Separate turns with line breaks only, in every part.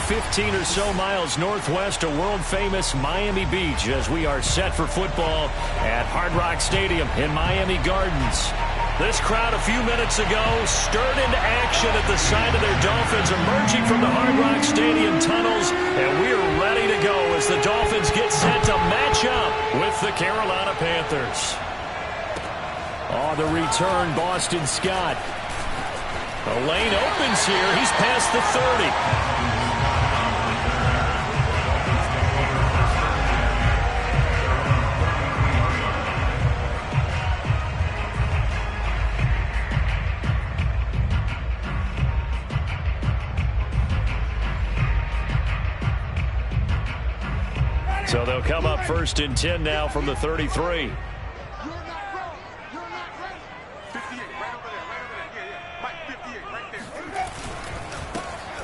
15 or so miles northwest of world-famous Miami Beach as we are set for football at Hard Rock Stadium in Miami Gardens. This crowd a few minutes ago stirred into action at the sight of their Dolphins emerging from the Hard Rock Stadium tunnels, and we're ready to go as the Dolphins get set to match up with the Carolina Panthers. On the return, Boston Scott. The lane opens here. He's past the 30. So they'll come up 1st and 10 now from the 33.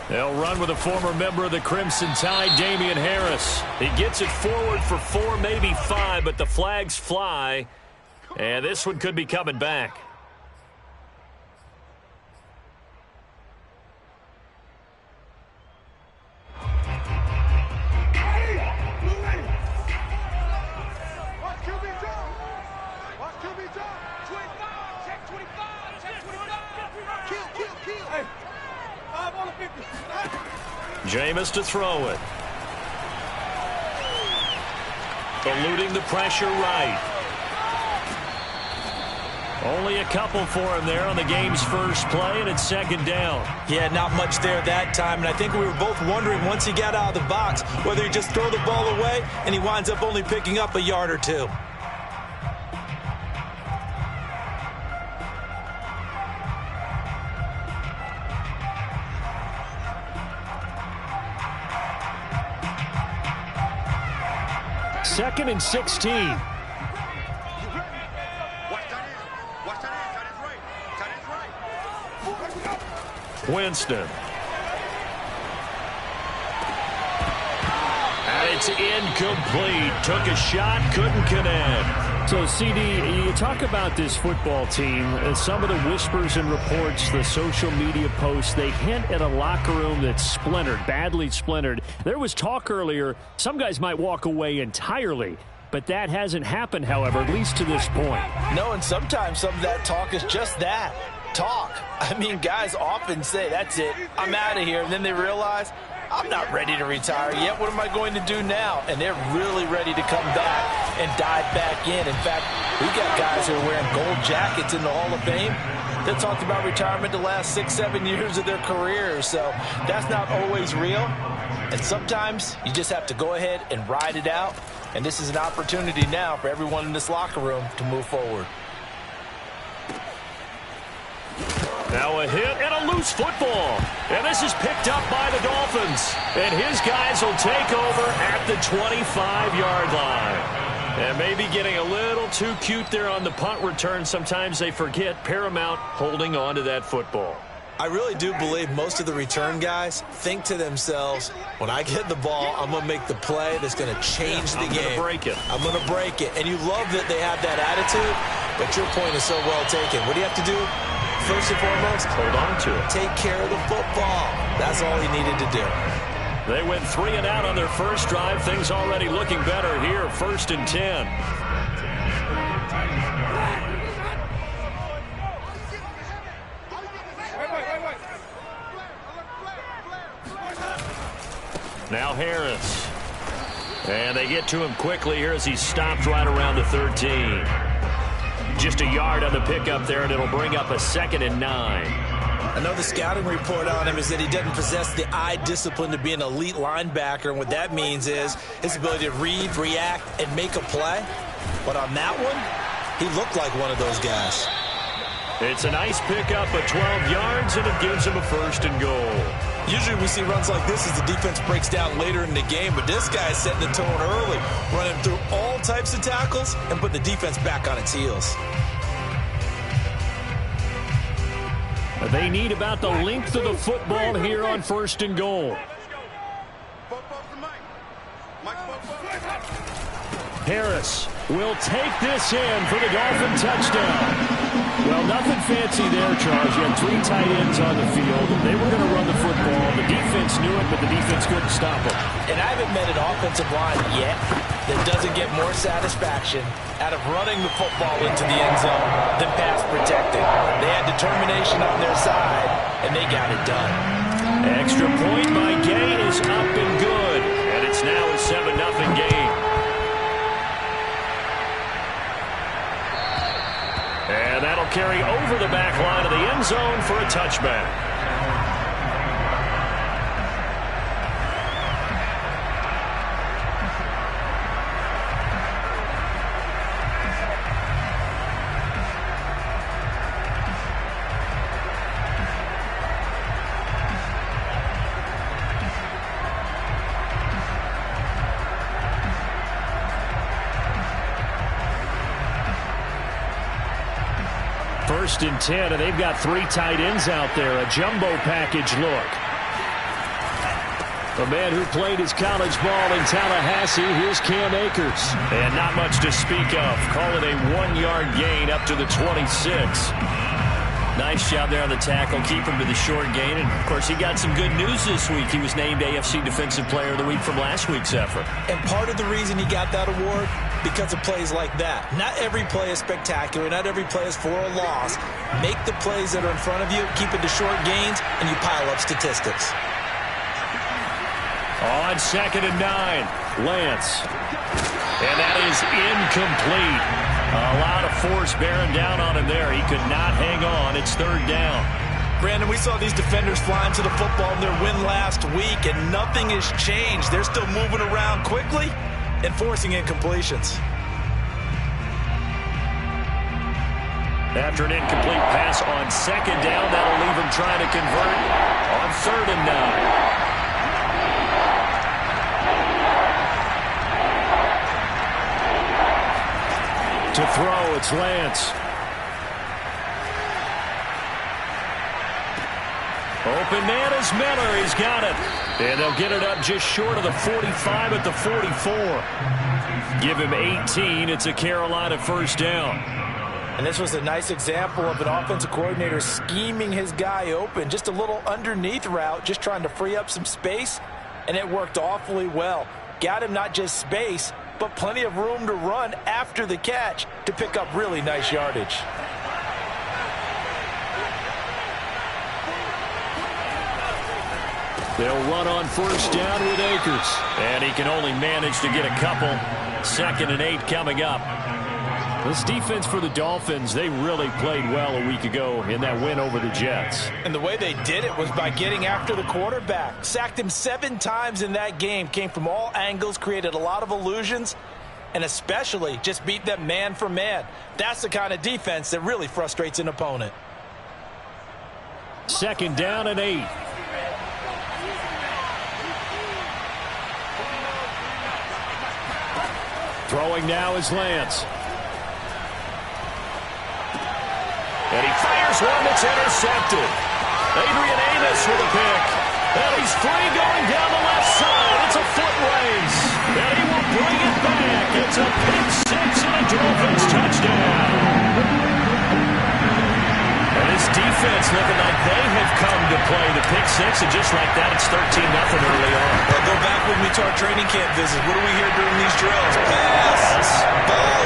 They'll run with a former member of the Crimson Tide, Damian Harris. He gets it forward for 4, maybe 5, but the flags fly. And this one could be coming back. Jameis to throw it. Eluding the pressure right. Only a couple for him there on the game's first play, and it's 2nd down.
Yeah, not much there that time, and I think we were both wondering once he got out of the box whether he just throw the ball away, and he winds up only picking up a yard or 2.
Second and 16. Winston. And it's incomplete. Took a shot, couldn't connect.
So, CD, you talk about this football team, some of the whispers and reports, the social media posts, they hint at a locker room that's splintered, badly splintered. There was talk earlier, some guys might walk away entirely, but that hasn't happened, however, at least to this point.
No, and sometimes some of that talk is just that, talk. I mean, guys often say, that's it, I'm out of here, and then they realize, I'm not ready to retire yet. What am I going to do now? And they're really ready to come back and dive back in. In fact, we got guys who are wearing gold jackets in the Hall of Fame that talked about retirement the last 6-7 years of their careers. So that's not always real. And sometimes you just have to go ahead and ride it out. And this is an opportunity now for everyone in this locker room to move forward.
Now a hit and a loose football. And this is picked up by the Dolphins. And his guys will take over at the 25-yard line. And maybe getting a little too cute there on the punt return. Sometimes they forget Paramount holding on to that football.
I really do believe most of the return guys think to themselves, when I get the ball, I'm going to make the play that's going to change the game.
I'm going to break it.
I'm going to break it. And you love that they have that attitude, but your point is so well taken. What do you have to do? First and foremost,
hold on to it.
Take care of the football. That's all he needed to do.
They went 3 and out on their first drive. Things already looking better here. 1st and 10. Now Harris. And they get to him quickly here as he stopped right around the 13. Just a yard on the pickup there, and it'll bring up a 2nd and 9.
I know the scouting report on him is that he doesn't possess the eye discipline to be an elite linebacker, and what that means is his ability to read, react, and make a play. But on that one, he looked like one of those guys.
It's a nice pickup of 12 yards, and it gives him a 1st and goal.
Usually we see runs like this as the defense breaks down later in the game, but this guy is setting the tone early, running through all types of tackles and put the defense back on its heels.
They need about the length of the football here on 1st and goal.
Harris
will take this in for the Dolphin touchdown. Well, nothing fancy there, Charles. You had 3 tight ends on the field. They were going to run the football. The defense knew it, but the defense couldn't stop them.
And I haven't met an offensive line yet that doesn't get more satisfaction out of running the football into the end zone than pass protecting. They had determination on their side, and they got it done.
Extra point by Gay is up and good. And it's now a 7-0 game. And that'll carry over the back line of the end zone for a touchback. First and 10, and they've got 3 tight ends out there. A jumbo package look. A man who played his college ball in Tallahassee, here's Cam Akers. And not much to speak of. Call it a 1-yard gain up to the 26. Nice job there on the tackle. Keep him to the short gain. And, of course, he got some good news this week. He was named AFC Defensive Player of the Week from last week's effort.
And part of the reason he got that award, because of plays like that. Not every play is spectacular. Not every play is for a loss. Make the plays that are in front of you, keep it to short gains, and you pile up statistics.
On 2nd and 9, Lance. And that is incomplete. A lot of force bearing down on him there. He could not hang on. It's 3rd down.
Brandon, we saw these defenders flying to the football in their win last week, and nothing has changed. They're still moving around quickly and forcing incompletions.
After an incomplete pass on 2nd down, that'll leave him trying to convert on 3rd and 9. To throw, it's Lance. Open man is Miller. He's got it. And they'll get it up just short of the 45 at the 44. Give him 18. It's a Carolina 1st down.
And this was a nice example of an offensive coordinator scheming his guy open. Just a little underneath route, just trying to free up some space. And it worked awfully well. Got him not just space, but plenty of room to run after the catch to pick up really nice yardage.
They'll run on 1st down with Akers. And he can only manage to get a couple. 2nd and 8 coming up. This defense for the Dolphins, they really played well a week ago in that win over the Jets.
And the way they did it was by getting after the quarterback. Sacked him 7 times in that game. Came from all angles, created a lot of illusions, and especially just beat them man for man. That's the kind of defense that really frustrates an opponent.
2nd down and 8. Throwing now is Lance. And he fires one that's intercepted. Adrian Amos with a pick. And he's free going down the left side. It's a foot race. And he will bring it back. It's a pick 6 and a Dolphins touchdown. And this defense looking like they have come to play the pick 6. And just like that, it's 13-0 early on.
Well, go back with me to our training camp visit. What do we hear during these drills? Pass.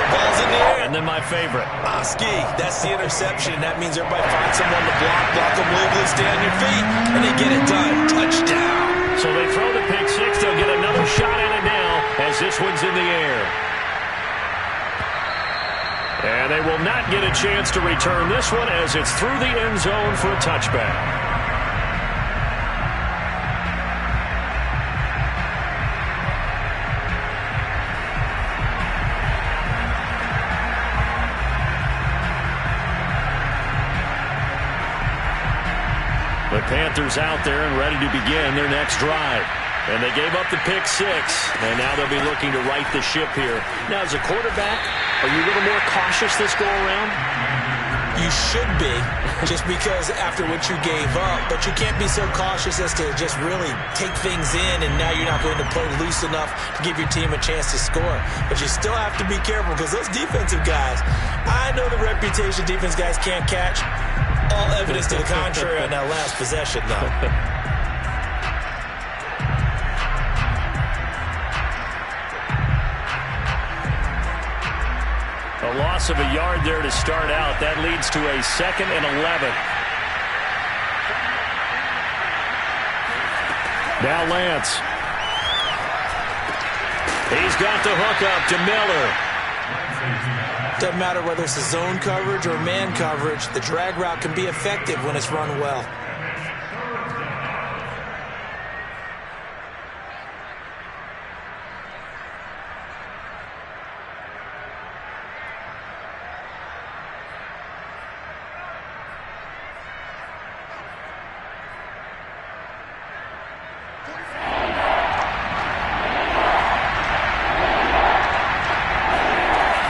Ball's in the air.
And then my favorite.
Ski. That's the interception. That means everybody finds someone to block them legally, stay on your feet, and they get it done. Touchdown.
So they throw the pick 6. They'll get another shot at it now as this one's in the air. And they will not get a chance to return this one as it's through the end zone for a touchback. The Panthers out there and ready to begin their next drive. And they gave up the pick 6, and now they'll be looking to right the ship here. Now, as a quarterback, are you a little more cautious this go-around?
You should be, just because after what you gave up. But you can't be so cautious as to just really take things in, and now you're not going to play loose enough to give your team a chance to score. But you still have to be careful, because those defensive guys, I know the reputation defense guys can't catch. All evidence to the contrary on that last possession, though.
A loss of a yard there to start out. That leads to a 2nd and 11. Now Lance. He's got the hook up to Miller.
Doesn't matter whether it's a zone coverage or man coverage. The drag route can be effective when it's run well.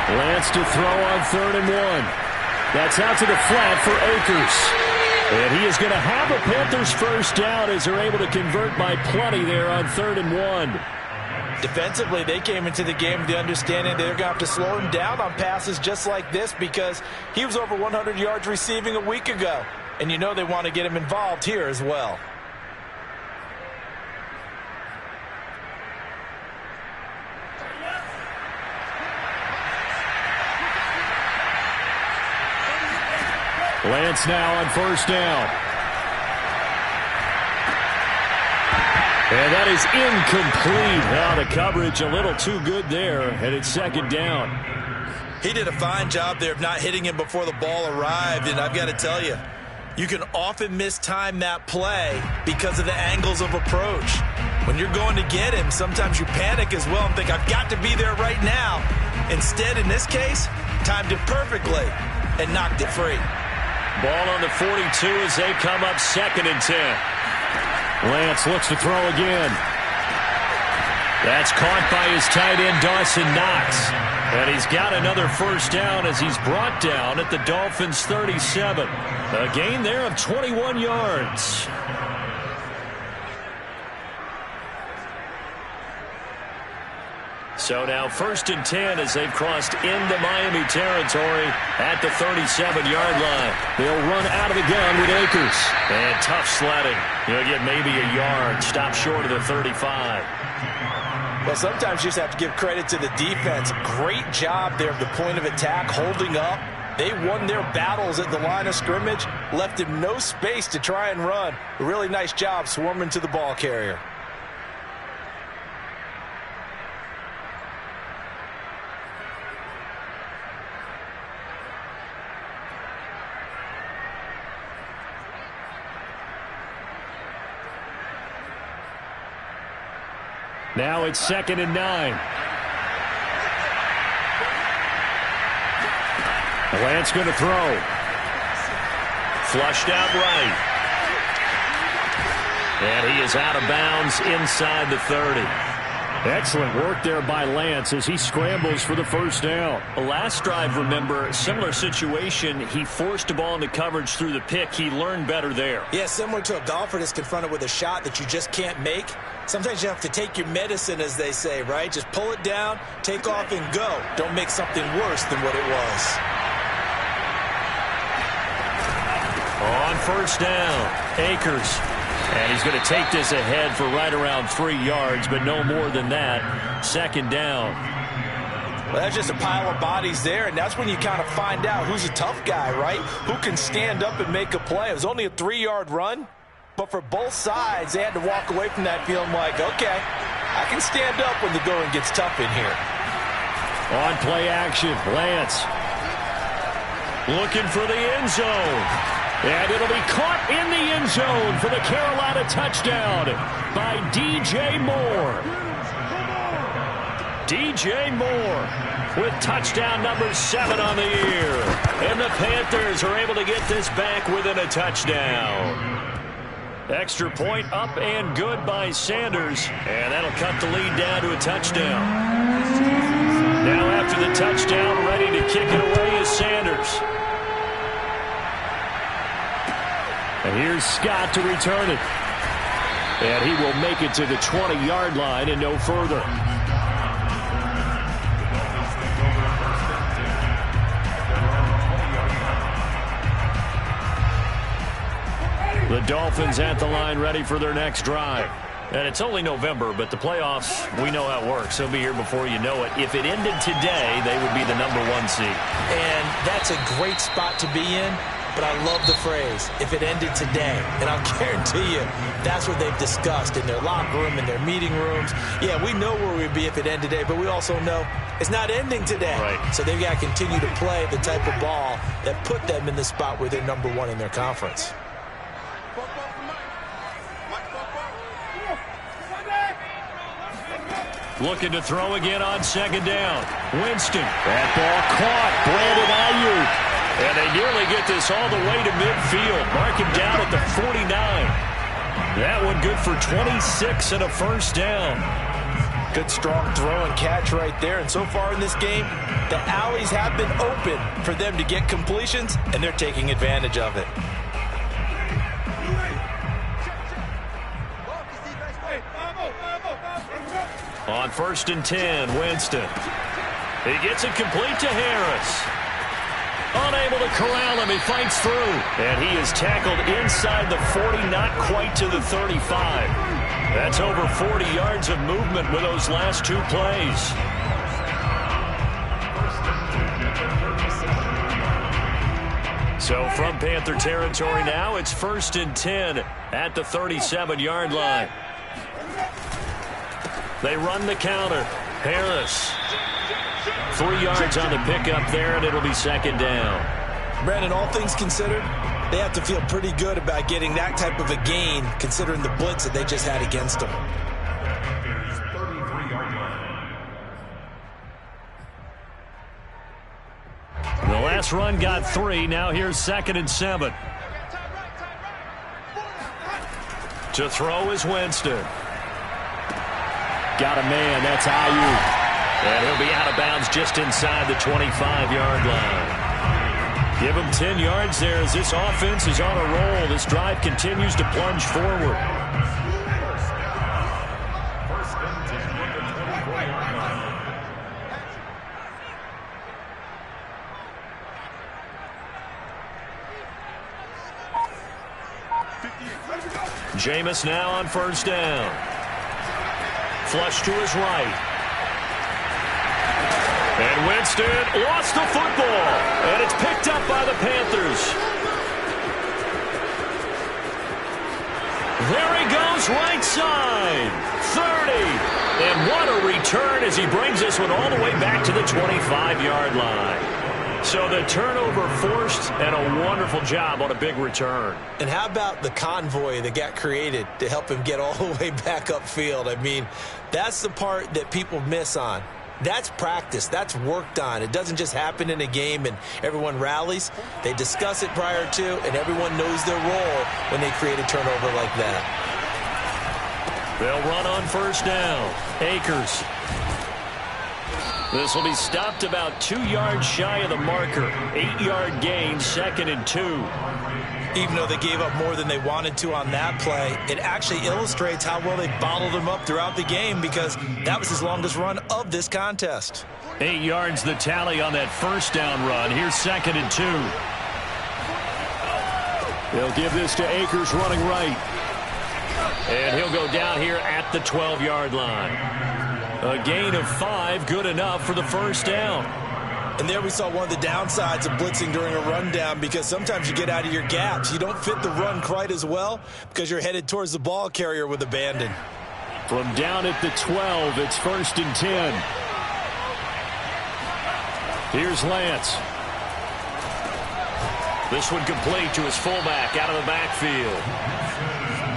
Lance to throw on 3rd and 1. That's out to the flat for Akers. And he is going to have a Panthers first down as they're able to convert by plenty there on 3rd and 1.
Defensively, they came into the game with the understanding they're going to have to slow him down on passes just like this, because he was over 100 yards receiving a week ago. And you know they want to get him involved here as well.
Lance now on 1st down. And that is incomplete. Now the coverage a little too good there, and it's 2nd down.
He did a fine job there of not hitting him before the ball arrived, and I've got to tell you, you can often mistime that play because of the angles of approach. When you're going to get him, sometimes you panic as well and think, I've got to be there right now. Instead, in this case, timed it perfectly and knocked it free.
Ball on the 42 as they come up 2nd and 10. Lance looks to throw again. That's caught by his tight end, Dawson Knox. And he's got another first down as he's brought down at the Dolphins' 37. A gain there of 21 yards. So now 1st and 10 as they've crossed into Miami territory at the 37-yard line. They'll run out of the gun with Akers. And tough sledding. He'll get maybe a yard. Stop short of the 35.
Well, sometimes you just have to give credit to the defense. Great job there at the point of attack, holding up. They won their battles at the line of scrimmage, left him no space to try and run. A really nice job swarming to the ball carrier.
Now it's 2nd and 9. Lance going to throw. Flushed out right. And he is out of bounds inside the 30. Excellent work there by Lance as he scrambles for the first down. Last drive, remember, similar situation. He forced the ball into coverage through the pick. He learned better there.
Yeah, similar to a golfer that's confronted with a shot that you just can't make. Sometimes you have to take your medicine, as they say, right? Just pull it down, take off, and go. Don't make something worse than what it was.
On first down, Akers. And he's going to take this ahead for right around 3 yards, but no more than that. 2nd down.
Well, that's just a pile of bodies there, and that's when you kind of find out who's a tough guy, right? Who can stand up and make a play. It was only a 3-yard run, but for both sides, they had to walk away from that feeling like, okay, I can stand up when the going gets tough in here.
On play action, Lance looking for the end zone. And it'll be caught in the end zone for the Carolina touchdown by DJ Moore. DJ Moore with touchdown number 7 on the year. And the Panthers are able to get this back within a touchdown. Extra point up and good by Sanders. And that'll cut the lead down to a touchdown. Now after the touchdown, ready to kick it away is Sanders.
And here's Scott to return it. And he will make it to the 20-yard line and no further. The Dolphins at the line ready for their next drive.
And it's only November, but the playoffs, we know how it works. They'll be here before you know it. If it ended today, they would be the #1 seed.
And that's a great spot to be in, but I love the phrase, if it ended today. And I'll guarantee you, that's what they've discussed in their locker room, in their meeting rooms. Yeah, we know where we'd be if it ended today, but we also know it's not ending today.
Right.
So they've got to continue to play the type of ball that put them in the spot where they're #1 in their conference.
Looking to throw again on second down. Winston. That ball caught. Brandon Ayuk. And they nearly get this all the way to midfield. Mark him down at the 49. That one good for 26 and a first down.
Good strong throw and catch right there. And so far in this game, the alleys have been open for them to get completions, and they're taking advantage of it.
On 1st and 10, Winston. He gets it complete to Harris. Unable to corral him, he fights through. And he is tackled inside the 40, not quite to the 35. That's over 40 yards of movement with those last two plays. So from Panther territory now, it's 1st and 10 at the 37-yard line. They run the counter. Harris. 3 yards on the pickup there, and it'll be second down.
Brandon, all things considered, they have to feel pretty good about getting that type of a gain, considering the blitz that they just had against them.
The last run got 3. Now here's 2nd and 7. To throw is Winston. Got a man. That's Ayuk. And he'll be out of bounds just inside the 25-yard line. Give him 10 yards there as this offense is on a roll. This drive continues to plunge forward. Jameis now on 1st down. Flush to his right. And Winston lost the football. And it's picked up by the Panthers. There he goes, right side. 30. And what a return as he brings this one all the way back to the 25-yard line. So the turnover forced, and a wonderful job on a big return.
And how about the convoy that got created to help him get all the way back upfield? I mean, that's the part that people miss on. That's practice. That's worked on. It doesn't just happen in a game and everyone rallies. They discuss it prior to, and everyone knows their role when they create a turnover like that.
They'll run on 1st down. Akers. This will be stopped about 2 yards shy of the marker. 8-yard gain, 2nd and 2.
Even though they gave up more than they wanted to on that play, it actually illustrates how well they bottled him up throughout the game, because that was his longest run of this contest.
8 yards the tally on that 1st down run. Here's 2nd and 2.
They'll give this to Akers running right.
And he'll go down here at the 12-yard line. A gain of 5, good enough for the 1st down.
And there we saw one of the downsides of blitzing during a rundown, because sometimes you get out of your gaps. You don't fit the run quite as well because you're headed towards the ball carrier with abandon.
From down at the 12, it's 1st and 10. Here's Lance.
This one complete to his fullback out of the backfield.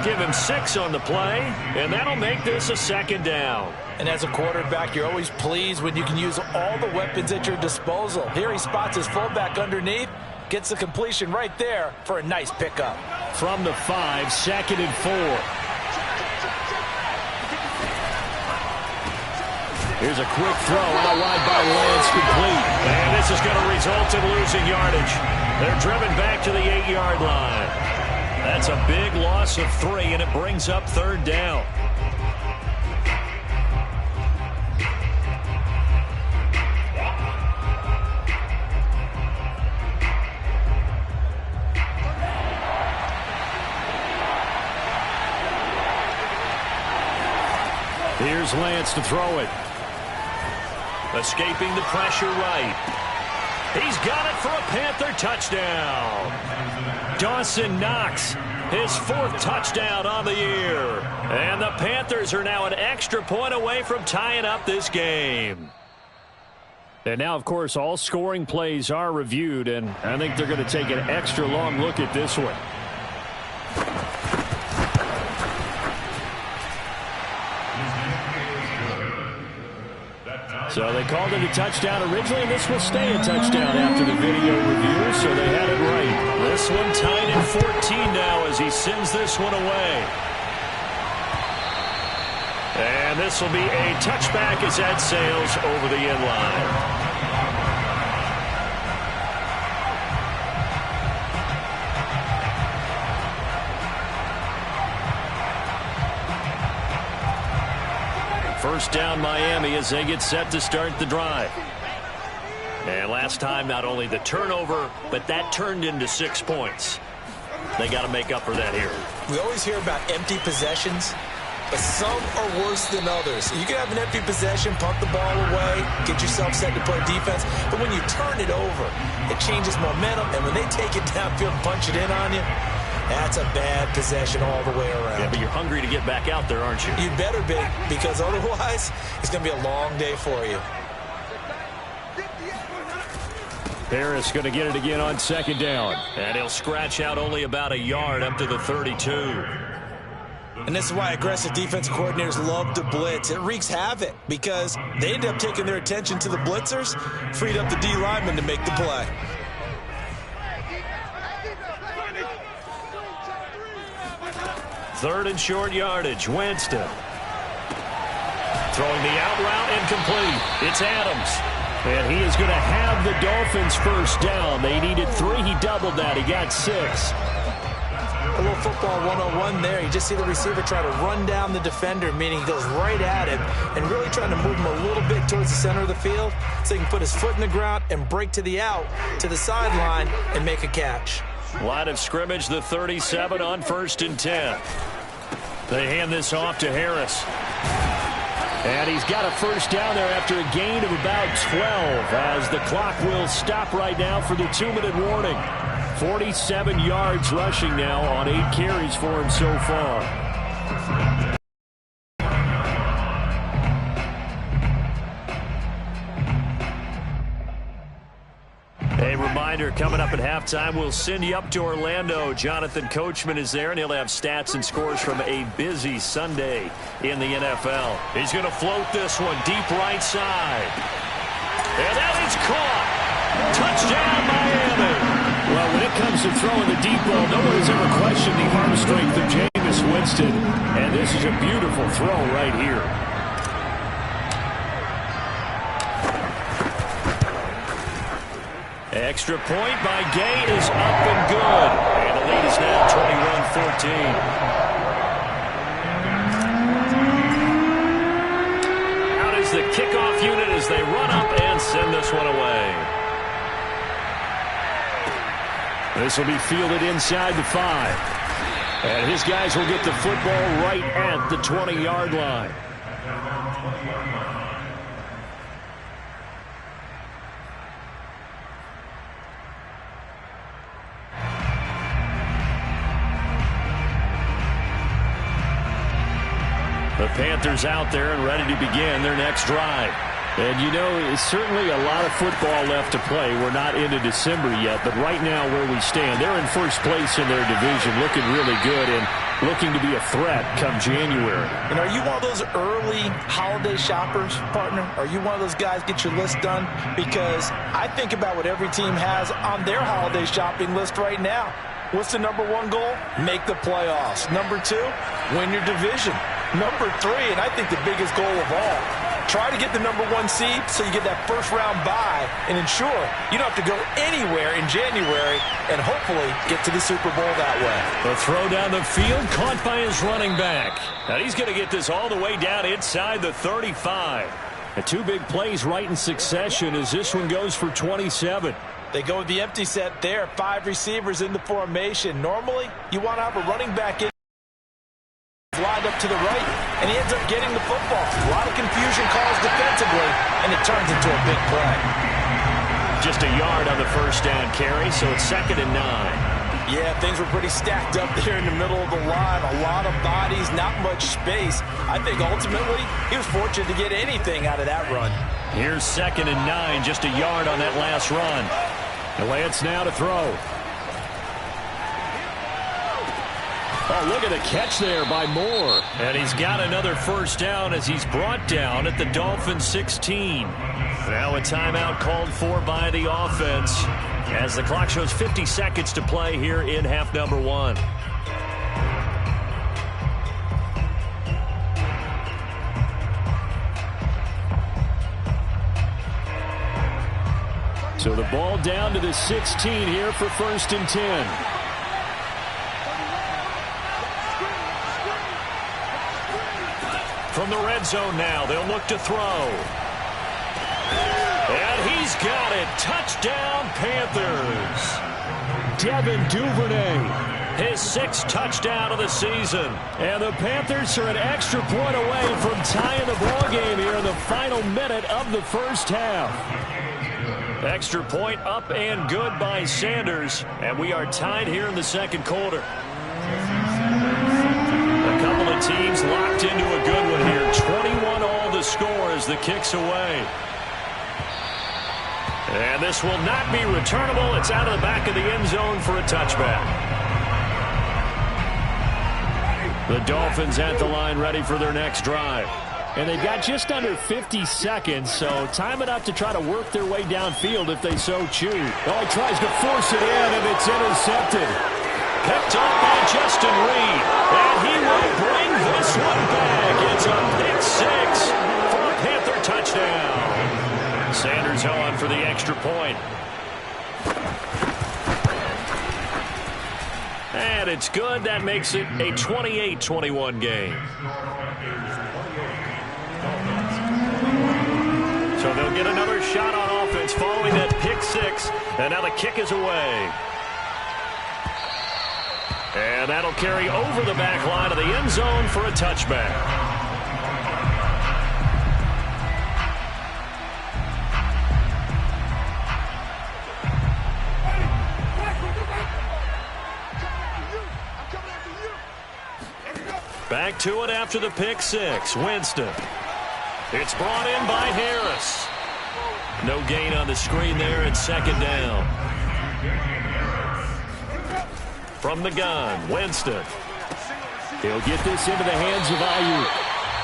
Give him 6 on the play, and that'll make this a 2nd down.
And as a quarterback, you're always pleased when you can use all the weapons at your disposal. Here he spots his fullback underneath, gets the completion right there for a nice pickup.
From the 5, 2nd and 4. Here's a quick throw out wide by Lance, complete.
And this is going to result in losing yardage. They're driven back to the 8-yard line. That's a big loss of 3, and it brings up 3rd down. Here's Lance to throw it. Escaping the pressure right. He's got it for a Panther touchdown. Dawson Knox, his 4th touchdown on the year. And the Panthers are now an extra point away from tying up this game. And now, of course, all scoring plays are reviewed, and I think they're going to take an extra long look at this one. So they called it a touchdown originally, and this will stay a touchdown after the video review, so they had it right. This one tied at 14 now as he sends this one away. And this will be a touchback as that sails over the end line. First down Miami as they get set to start the drive. And last time, not only the turnover, but that turned into 6 points. They got to make up for that here.
We always hear about empty possessions, but some are worse than others. You can have an empty possession, punt the ball away, get yourself set to play defense, but when you turn it over, it changes momentum, and when they take it downfield and punch it in on you, that's a bad possession all the way around.
Yeah, but you're hungry to get back out there, aren't you?
You better be, because otherwise, it's going to be a long day for you.
Harris going to get it again on 2nd down.
And he'll scratch out only about a yard up to the 32.
And this is why aggressive defensive coordinators love to blitz. It wreaks havoc because they end up taking their attention to the blitzers, freed up the D lineman to make the play.
Third and short yardage. Winston. Throwing the out route incomplete. It's Adams.
And he is going to have the Dolphins first down. They needed 3. He doubled that. He got 6.
A little football 101 there. You just see the receiver try to run down the defender, meaning he goes right at him and really trying to move him a little bit towards the center of the field so he can put his foot in the ground and break to the out, to the sideline, and make a catch.
Line of scrimmage, the 37 on 1st and 10. They hand this off to Harris.
And he's got a first down there after a gain of about 12 as the clock will stop right now for the 2-minute warning. 47 yards rushing now on 8 carries for him so far.
A reminder, coming up at halftime, we'll send you up to Orlando. Jonathan Coachman is there, and he'll have stats and scores from a busy Sunday in the NFL. He's going to float this one deep right side. And that is caught. Touchdown, Miami.
Well, when it comes to throwing the deep ball, no one has ever questioned the arm strength of Jameis Winston. And this is a beautiful throw right here.
Extra point by Gay is up and good. And the lead is now 21-14. Out is the kickoff unit as they run up and send this one away.
This will be fielded inside the 5. And his guys will get the football right at the 20-yard line.
The Panthers out there and ready to begin their next drive.
And, you know, it's certainly a lot of football left to play. We're not into December yet, but right now where we stand, they're in first place in their division, looking really good and looking to be a threat come January.
And are you one of those early holiday shoppers, partner? Are you one of those guys get your list done? Because I think about what every team has on their holiday shopping list right now. What's the number 1 goal? Make the playoffs. Number 2, win your division. Number 3, and I think the biggest goal of all, Try to get the #1 seed so you get that first-round bye and ensure you don't have to go anywhere in January and hopefully get to the Super Bowl that way.
The throw down the field caught by his running back. Now he's going to get this all the way down inside the 35. The two big plays right in succession as this one goes for 27.
They go with the empty set there. 5 receivers in the formation. Normally, you want to have a running back in lined up to the right, and he ends up getting the football. A lot of confusion calls defensively, and it turns into a big play.
Just a yard on the first down carry, so it's 2nd and 9.
Yeah, things were pretty stacked up there in the middle of the line. A lot of bodies, not much space. I think ultimately he was fortunate to get anything out of that run.
Here's 2nd and 9, just a yard on that last run. The Lance now to throw. Oh, look at the catch there by Moore. And he's got another first down as he's brought down at the Dolphins 16. Now a timeout called for by the offense as the clock shows 50 seconds to play here in half number 1. So the ball down to the 16 here for 1st and 10. From the red zone now, they'll look to throw. And he's got it. Touchdown, Panthers. Devin Duvernay, his 6th touchdown of the season. And the Panthers are an extra point away from tying the ball game here in the final minute of the first half. Extra point up and good by Sanders. And we are tied here in the second quarter. A couple of teams locked into a good one here. 21 all the score as the kick's away. And this will not be returnable. It's out of the back of the end zone for a touchback. The Dolphins at the line ready for their next drive. And they've got just under 50 seconds, so time enough to try to work their way downfield if they so choose. Oh, he tries to force it in, and it's intercepted. Picked up by Justin Reed, and he will bring this one back. It's a pick 6 for a Panther touchdown. Sanders on for the extra point. And it's good. That makes it a 28-21 game. So they'll get another shot on offense following that pick 6. And now the kick is away. And that'll carry over the back line of the end zone for a touchback. Back to it after the pick 6. Winston. It's brought in by Harris. No gain on the screen there. It's 2nd down. From the gun, Winston. He'll get this into the hands of Ayuk.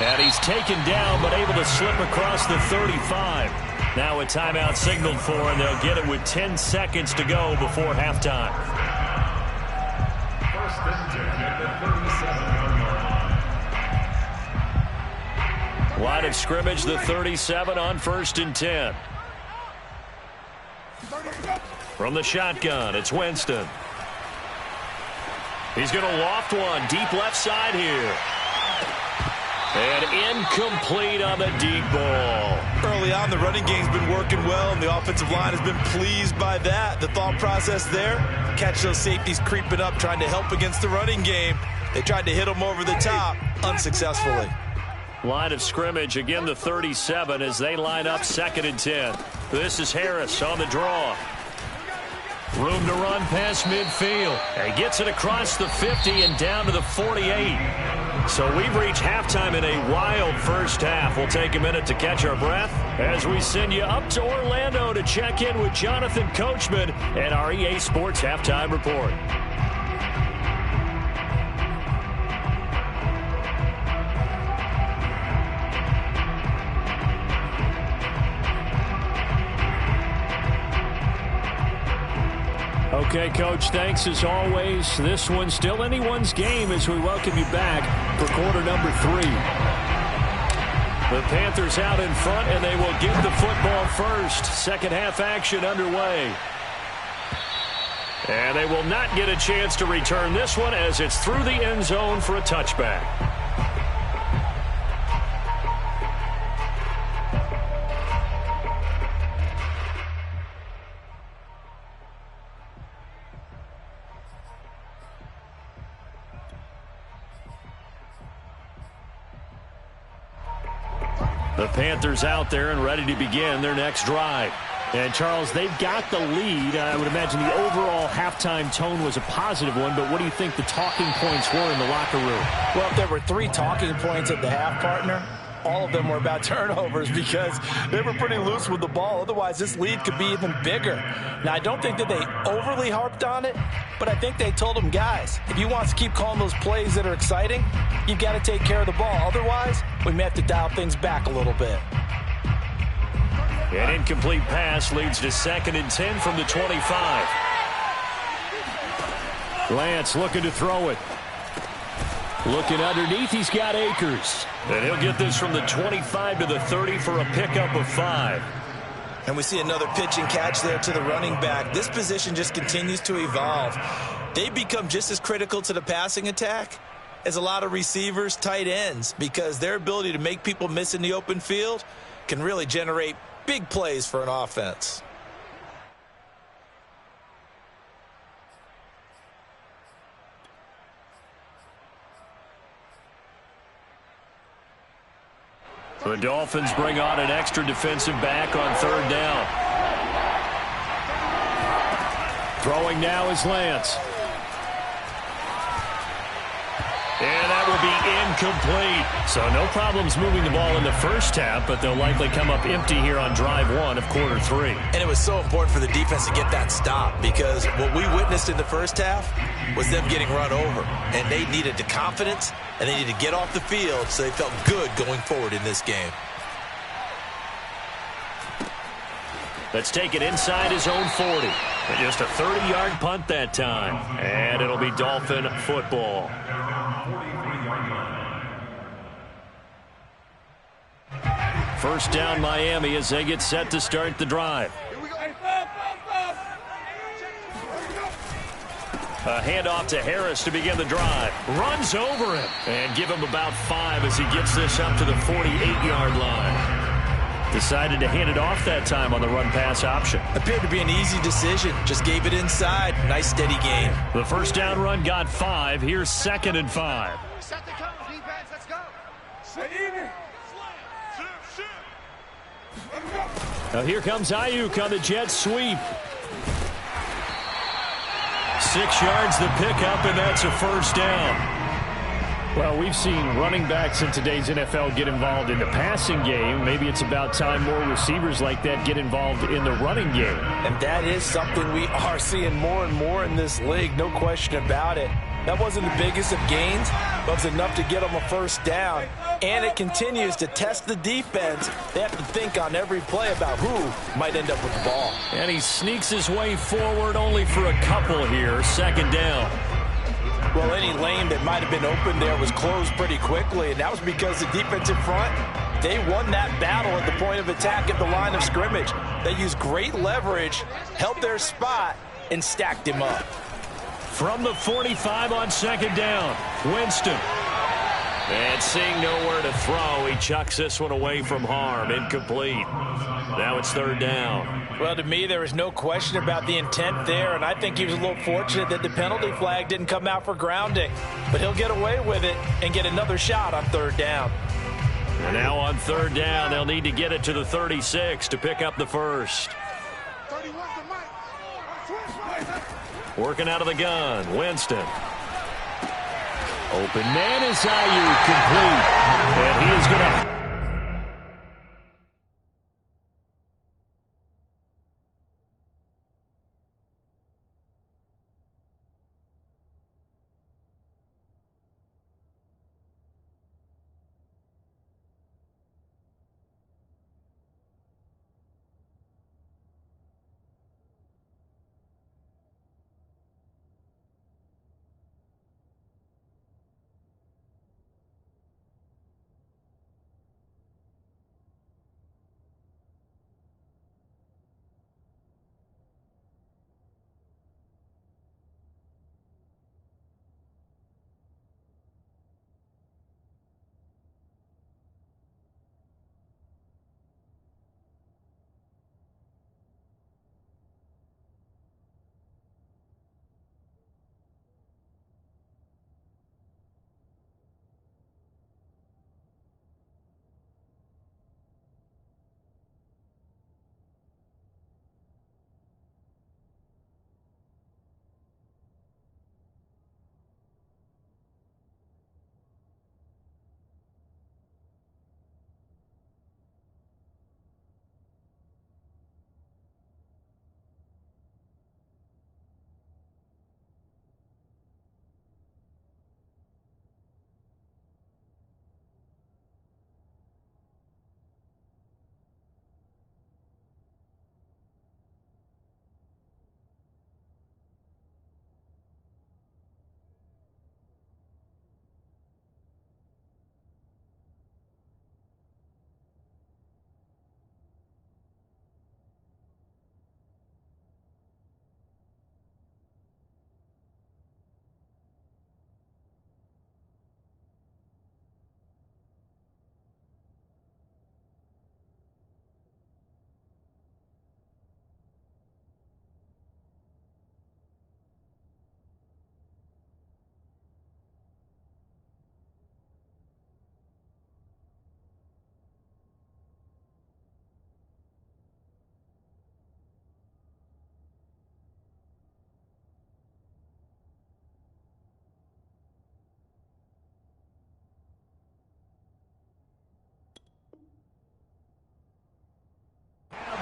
And he's taken down but able to slip across the 35. Now a timeout signaled for, and they'll get it with 10 seconds to go before halftime. Line of scrimmage, the 37 on 1st and 10. From the shotgun, it's Winston. He's going to loft one deep left side here. And incomplete on the deep ball.
Early on, the running game's been working well, and the offensive line has been pleased by that. The thought process there, catch those safeties creeping up, trying to help against the running game. They tried to hit them over the top, unsuccessfully.
Line of scrimmage, again the 37 as they line up 2nd and 10. This is Harris on the draw. Room to run past midfield. And gets it across the 50 and down to the 48. So we've reached halftime in a wild first half. We'll take a minute to catch our breath as we send you up to Orlando to check in with Jonathan Coachman and our EA Sports Halftime Report. Okay, Coach, thanks as always. This one's still anyone's game as we welcome you back for quarter number 3. The Panthers out in front, and they will get the football first. Second half action underway. And they will not get a chance to return this one as it's through the end zone for a touchback. The Panthers out there and ready to begin their next drive. And, Charles, they've got the lead. I would imagine the overall halftime tone was a positive one, but what do you think the talking points were in the locker room?
Well, if there were 3 talking points at the half, partner, all of them were about turnovers because they were pretty loose with the ball. Otherwise, this lead could be even bigger. Now, I don't think that they overly harped on it, but I think they told them, guys, if you want us to keep calling those plays that are exciting, you've got to take care of the ball. Otherwise, we may have to dial things back a little bit.
An incomplete pass leads to 2nd and 10 from the 25. Lance looking to throw it. Looking underneath, he's got Akers. And he'll get this from the 25 to the 30 for a pickup of 5.
And we see another pitch and catch there to the running back. This position just continues to evolve. They become just as critical to the passing attack as a lot of receivers, tight ends, because their ability to make people miss in the open field can really generate big plays for an offense.
The Dolphins bring on an extra defensive back on 3rd down. Throwing now is Lance. And that will be incomplete. So no problems moving the ball in the first half, but they'll likely come up empty here on drive 1 of quarter 3.
And it was so important for the defense to get that stop because what we witnessed in the first half was them getting run over. And they needed the confidence, and they needed to get off the field so they felt good going forward in this game.
Let's take it inside his own 40. And just a 30-yard punt that time. And it'll be Dolphin football. First down Miami as they get set to start the drive. A handoff to Harris to begin the drive. Runs over him. And give him about 5 as he gets this up to the 48-yard line. Decided to hand it off that time on the run-pass option.
Appeared to be an easy decision. Just gave it inside. Nice, steady game.
The first down run got 5. Here's 2nd and 5.
Set the tone, defense. Let's go.
Now here comes Ayuk on the jet sweep. 6 yards the pickup, and that's a first down.
Well, we've seen running backs in today's NFL get involved in the passing game. Maybe it's about time more receivers like that get involved in the running game.
And that is something we are seeing more and more in this league, no question about it. That wasn't the biggest of gains, but it was enough to get them a first down. And it continues to test the defense. They have to think on every play about who might end up with the ball.
And he sneaks his way forward only for a couple here. 2nd down.
Well, any lane that might have been open there was closed pretty quickly, and that was because the defensive front, they won that battle at the point of attack at the line of scrimmage. They used great leverage, held their spot, and stacked him up.
From the 45 on 2nd down, Winston. And seeing nowhere to throw, he chucks this one away from harm. Incomplete. Now it's 3rd down.
Well, to me, there was no question about the intent there, and I think he was a little fortunate that the penalty flag didn't come out for grounding. But he'll get away with it and get another shot on 3rd down.
And now on 3rd down, they'll need to get it to the 36 to pick up the first. Working out of the gun, Winston. Open man is Ayuk, complete. And he is going to...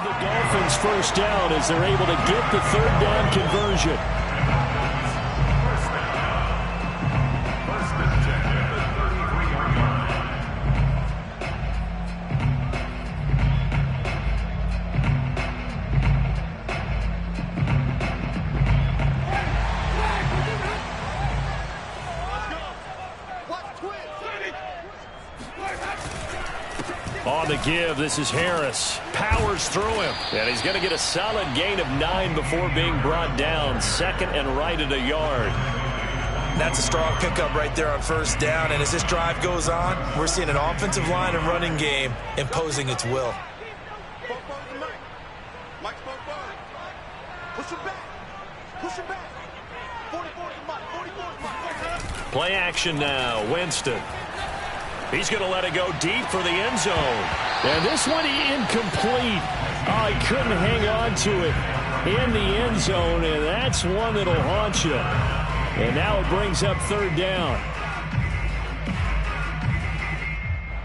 The Dolphins first down as they're able to get the third down conversion. On the give, this is Harris. Powers through him. And he's going to get a solid gain of 9 before being brought down. Second and right at a yard.
That's a strong pickup right there on first down. And as this drive goes on, we're seeing an offensive line and running game imposing its will.
Play action now. Winston. He's going to let it go deep for the end zone.
And this one incomplete. Oh, he couldn't hang on to it in the end zone, and that's one that'll haunt you. And now it brings up third down.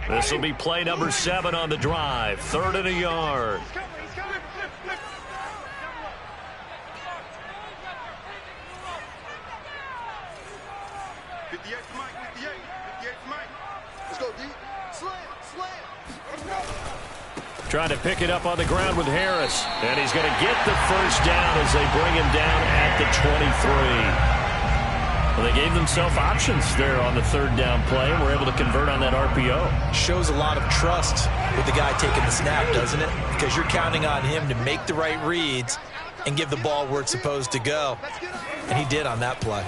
This will be play number 7 on the drive. 3rd and a yard. Trying to pick it up on the ground with Harris. And he's going to get the first down as they bring him down at the 23. Well, they gave themselves options there on the third down play and were able to convert on that RPO.
Shows a lot of trust with the guy taking the snap, doesn't it? Because you're counting on him to make the right reads and give the ball where it's supposed to go. And he did on that play.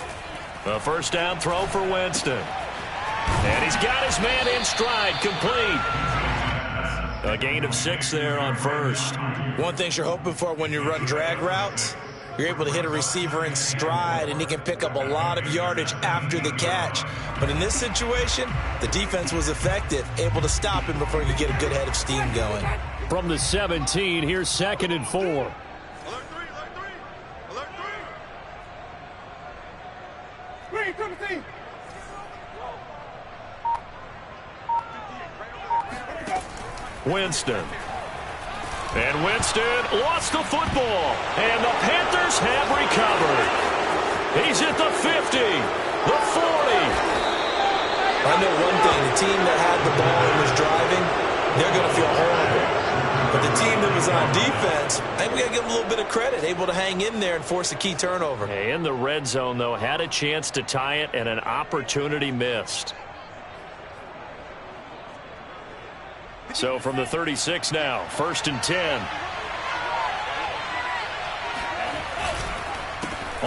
A first down throw for Winston. And he's got his man in stride, complete. A gain of 6 there on first.
One thing you're hoping for when you run drag routes, you're able to hit a receiver in stride, and he can pick up a lot of yardage after the catch. But in this situation, the defense was effective, able to stop him before he could get a good head of steam going.
From the 17, here's 2nd and 4.
Alert 3. Read, come to team.
Winston. And Winston lost the football. And the Panthers have recovered. He's at the 50, the 40.
I know one thing. The team that had the ball and was driving, they're going to feel horrible. But the team that was on defense, I think we got to give them a little bit of credit. Able to hang in there and force a key turnover.
In the red zone, though, had a chance to tie it and an opportunity missed. So from the 36 now, 1st and 10.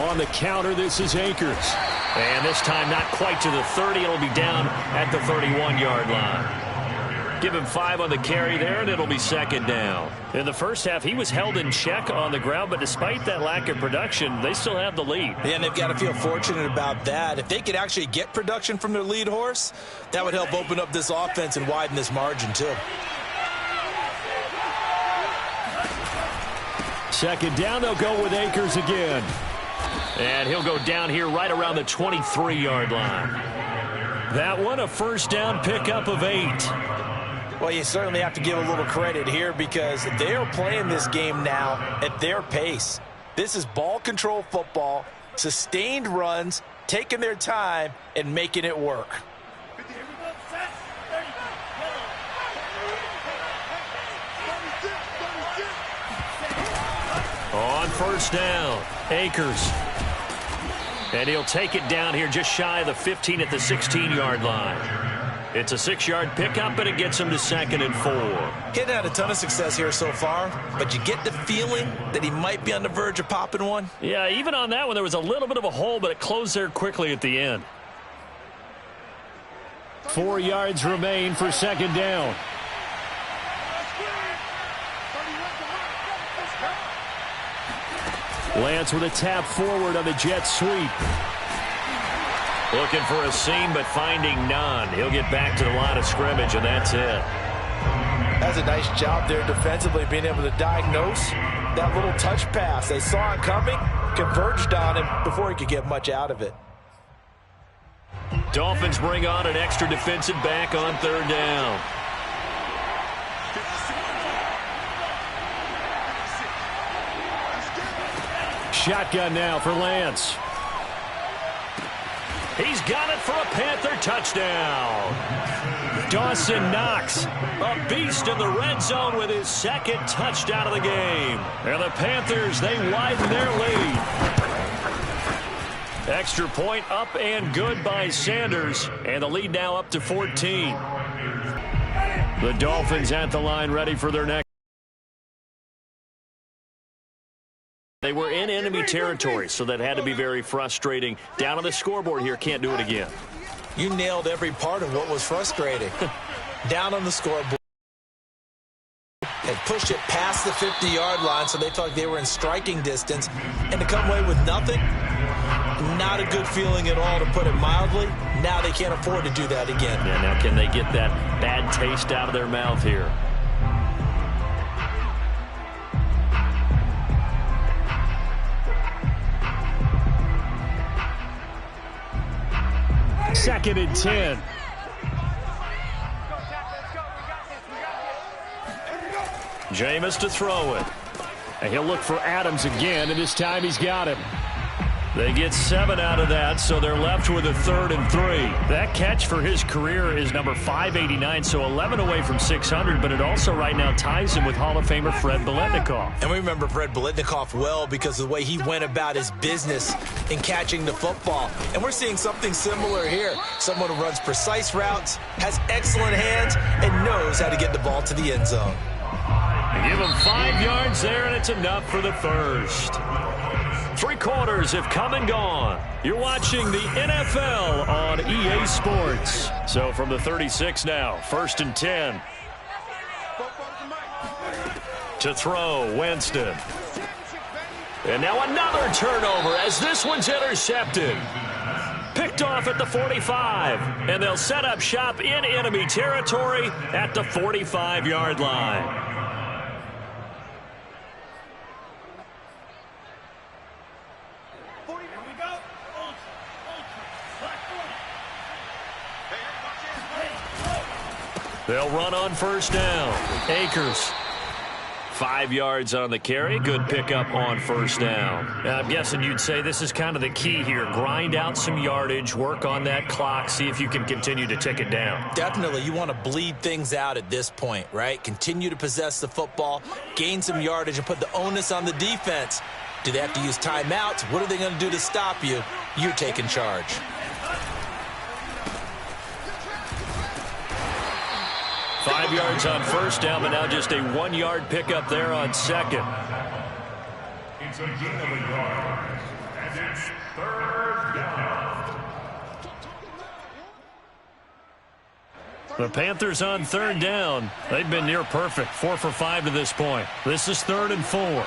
On the counter, this is Akers.
And this time not quite to the 30. It'll be down at the 31-yard line. Give him 5 on the carry there, and it'll be 2nd down.
In the first half, he was held in check on the ground, but despite that lack of production, they still have the lead.
Yeah, and they've got to feel fortunate about that. If they could actually get production from their lead horse, that would help open up this offense and widen this margin, too.
2nd down, they'll go with Akers again.
And he'll go down here right around the 23-yard line.
That one, a first down pickup of 8.
Well, you certainly have to give a little credit here because they are playing this game now at their pace. This is ball control football, sustained runs, taking their time, and making it work.
On first down, Akers. And he'll take it down here just shy of the 15 at the 16-yard line. It's a 6-yard pickup, and it gets him to 2nd and 4.
He hadn't had a ton of success here so far, but you get the feeling that he might be on the verge of popping one.
Yeah, even on that one, there was a little bit of a hole, but it closed there quickly at the end. 4 yards remain for 2nd down. Lance with a tap forward on the jet sweep.
Looking for a seam, but finding none. He'll get back to the line of scrimmage, and that's it.
That's a nice job there defensively, being able to diagnose that little touch pass. They saw it coming, converged on him before he could get much out of it.
Dolphins bring on an extra defensive back on 3rd down.
shotgun now for Lance.
He's got it for a Panther touchdown. Dawson Knox, a beast in the red zone with his second touchdown of the game. And the Panthers, they widen their lead. Extra point up and good by Sanders. And the lead now up to 14. The Dolphins at the line ready for their next. They were in enemy territory, so that had to be very frustrating. Down on the scoreboard here, can't do it again.
You nailed every part of what was frustrating. Down on the scoreboard. They pushed it past the 50-yard line, so they felt like they were in striking distance. And to come away with nothing, not a good feeling at all, to put it mildly. Now they can't afford to do that again.
Yeah, now can they get that bad taste out of their mouth here?
Second and 10.
Jameis to throw it.
And he'll look for Adams again, and this time he's got him.
They get 7 out of that, so they're left with a 3rd and 3.
That catch for his career is number 589, so 11 away from 600, but it also right now ties him with Hall of Famer Fred Biletnikoff.
And we remember Fred Biletnikoff well because of the way he went about his business in catching the football. And we're seeing something similar here. Someone who runs precise routes, has excellent hands, and knows how to get the ball to the end zone.
They give him 5 yards there, and it's enough for the first. 3 quarters have come and gone. You're watching the NFL on EA Sports. So from the 36 now, 1st and 10. To throw, Winston. And now another turnover as this one's intercepted. Picked off at the 45. And they'll set up shop in enemy territory at the 45-yard line. They'll run on 1st down. Akers. 5 yards on the carry. Good pickup on 1st down.
I'm guessing you'd say this is kind of the key here. Grind out some yardage, work on that clock, see if you can continue to tick it down.
Definitely. You want to bleed things out at this point, right? Continue to possess the football, gain some yardage, and put the onus on the defense. Do they have to use timeouts? What are they going to do to stop you? You're taking charge.
Five yards on 1st down, but now just a 1-yard pickup there on 2nd.
It's a gain of a yard, and it's 3rd down.
The Panthers on 3rd down. They've been near perfect, 4 for 5 to this point. This is 3rd and 4.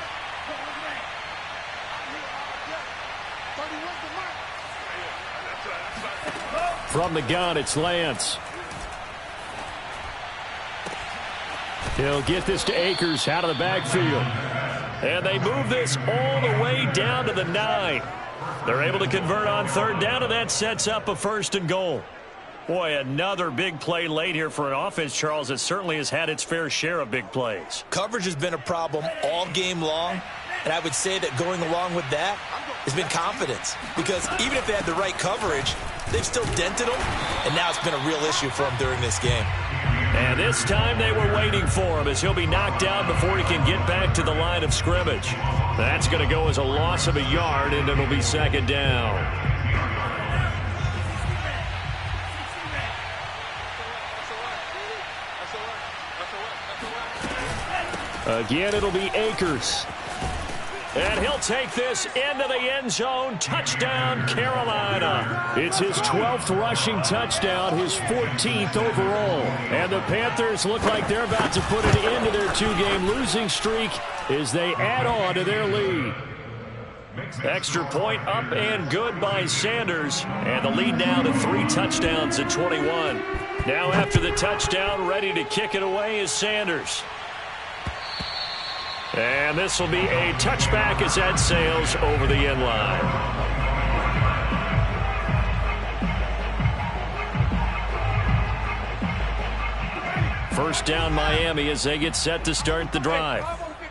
From the gun, it's Lance. He'll get this to Akers out of the backfield.
And they move this all the way down to the 9. They're able to convert on 3rd down, and that sets up a 1st and goal. Boy, another big play late here for an offense, Charles, that certainly has had its fair share of big plays.
Coverage has been a problem all game long, and I would say that going along with that has been confidence. Because even if they had the right coverage, they've still dented them, and now it's been a real issue for them during this game.
And this time they were waiting for him as he'll be knocked down before he can get back to the line of scrimmage. That's going to go as a loss of a yard, and it'll be 2nd down.
Again, it'll be Akers.
And he'll take this into the end zone. Touchdown, Carolina.
It's his 12th rushing touchdown, his 14th overall. And the Panthers look like they're about to put an end to their 2-game losing streak as they add on to their lead.
Extra point up and good by Sanders. And the lead now to 3 touchdowns at 21. Now after the touchdown, ready to kick it away is Sanders. And this will be a touchback as that sails over the end line. First down Miami as they get set to start the drive.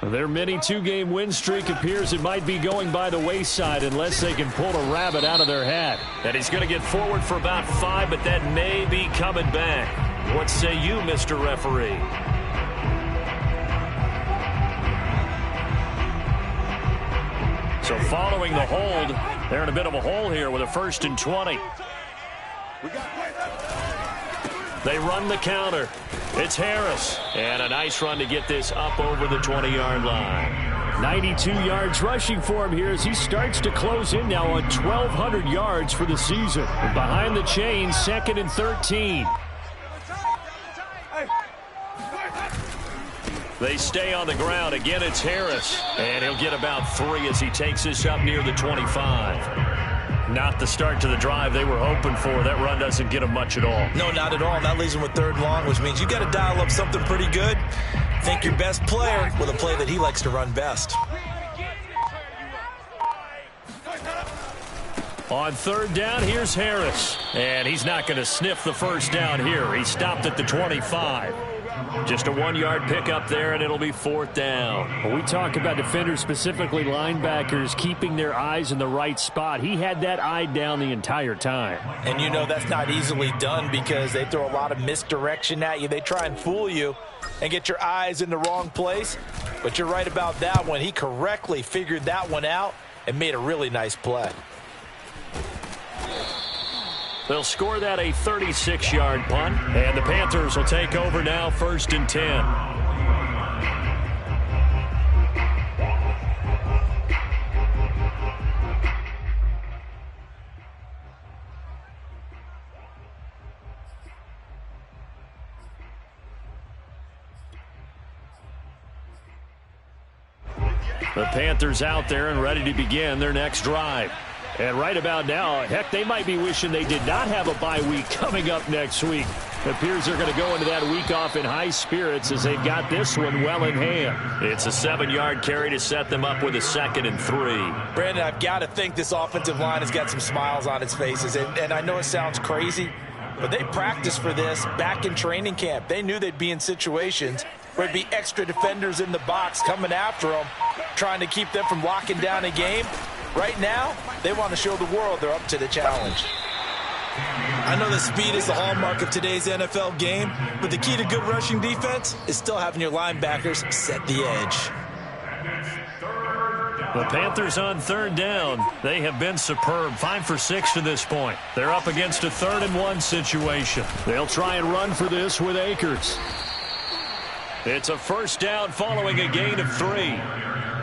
Their mini two-game win streak appears it might be going by the wayside unless they can pull a rabbit out of their hat.
And he's going to get forward for about 5, but that may be coming back. What say you, Mr. Referee? So following the hold, they're in a bit of a hole here with a 1st and 20. They run the counter. It's Harris. And a nice run to get this up over the 20-yard line.
92 yards rushing for him here as he starts to close in now on 1,200 yards for the season. And behind the chains, 2nd and 13.
They stay on the ground. Again, it's Harris. And he'll get about 3 as he takes this up near the 25. Not the start to the drive they were hoping for. That run doesn't get them much at all.
No, not at all. That leaves them with 3rd and long, which means you got to dial up something pretty good. Think your best player with a play that he likes to run best.
On 3rd down, here's Harris. And he's not going to sniff the 1st down here. He stopped at the 25. Just a 1-yard pickup there, and it'll be 4th down.
When we talk about defenders, specifically linebackers, keeping their eyes in the right spot, he had that eye down the entire time.
And you know that's not easily done because they throw a lot of misdirection at you. They try and fool you and get your eyes in the wrong place. But you're right about that one. He correctly figured that one out and made a really nice play.
They'll score that a 36-yard punt, and the Panthers will take over now, 1st and 10. The Panthers out there and ready to begin their next drive. And right about now, heck, they might be wishing they did not have a bye week coming up next week. It appears they're going to go into that week off in high spirits as they've got this one well in hand. It's a 7-yard carry to set them up with a 2nd and 3.
Brandon, I've got to think this offensive line has got some smiles on its faces. And I know it sounds crazy, but they practiced for this back in training camp. They knew they'd be in situations where there'd be extra defenders in the box coming after them, trying to keep them from locking down a game. Right now, they want to show the world they're up to the challenge. I know that speed is the hallmark of today's NFL game, but the key to good rushing defense is still having your linebackers set the edge.
The Panthers on 3rd down. They have been superb. 5 for 6 to this point. They're up against a 3rd and 1 situation.
They'll try and run for this with Akers.
It's a 1st down following a gain of 3.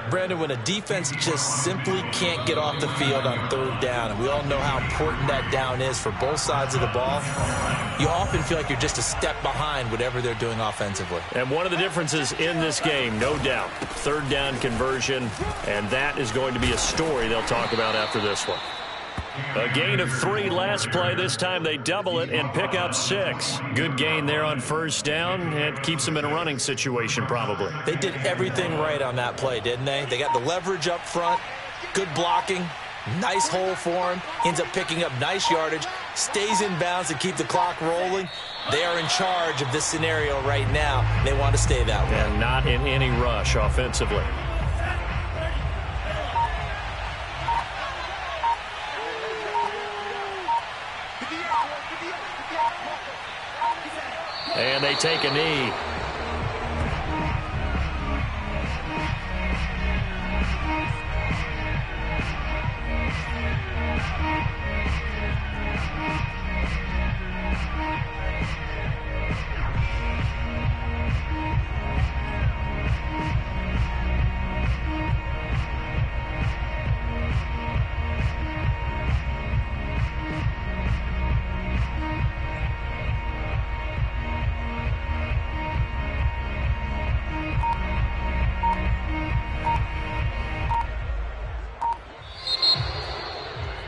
Brandon, when a defense just simply can't get off the field on 3rd down, and we all know how important that down is for both sides of the ball, you often feel like you're just a step behind whatever they're doing offensively.
And one of the differences in this game, no doubt, 3rd down conversion, and that is going to be a story they'll talk about after this one. A gain of 3 last play. This time they double it and pick up 6. Good gain there on 1st down. It keeps them in a running situation probably.
They did everything right on that play, didn't they? They got the leverage up front, good blocking, nice hole for him, ends up picking up nice yardage, stays in bounds to keep the clock rolling. They are in charge of this scenario right now. They want to stay that way.
And not in any rush offensively. And they take a knee.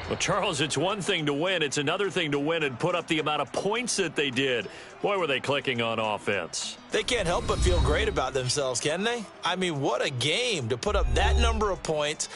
Well, Charles, it's one thing to win. It's another thing to win and put up the amount of points that they did. Boy, were they clicking on offense.
They can't help but feel great about themselves, can they? I mean, what a game to put up that number of points.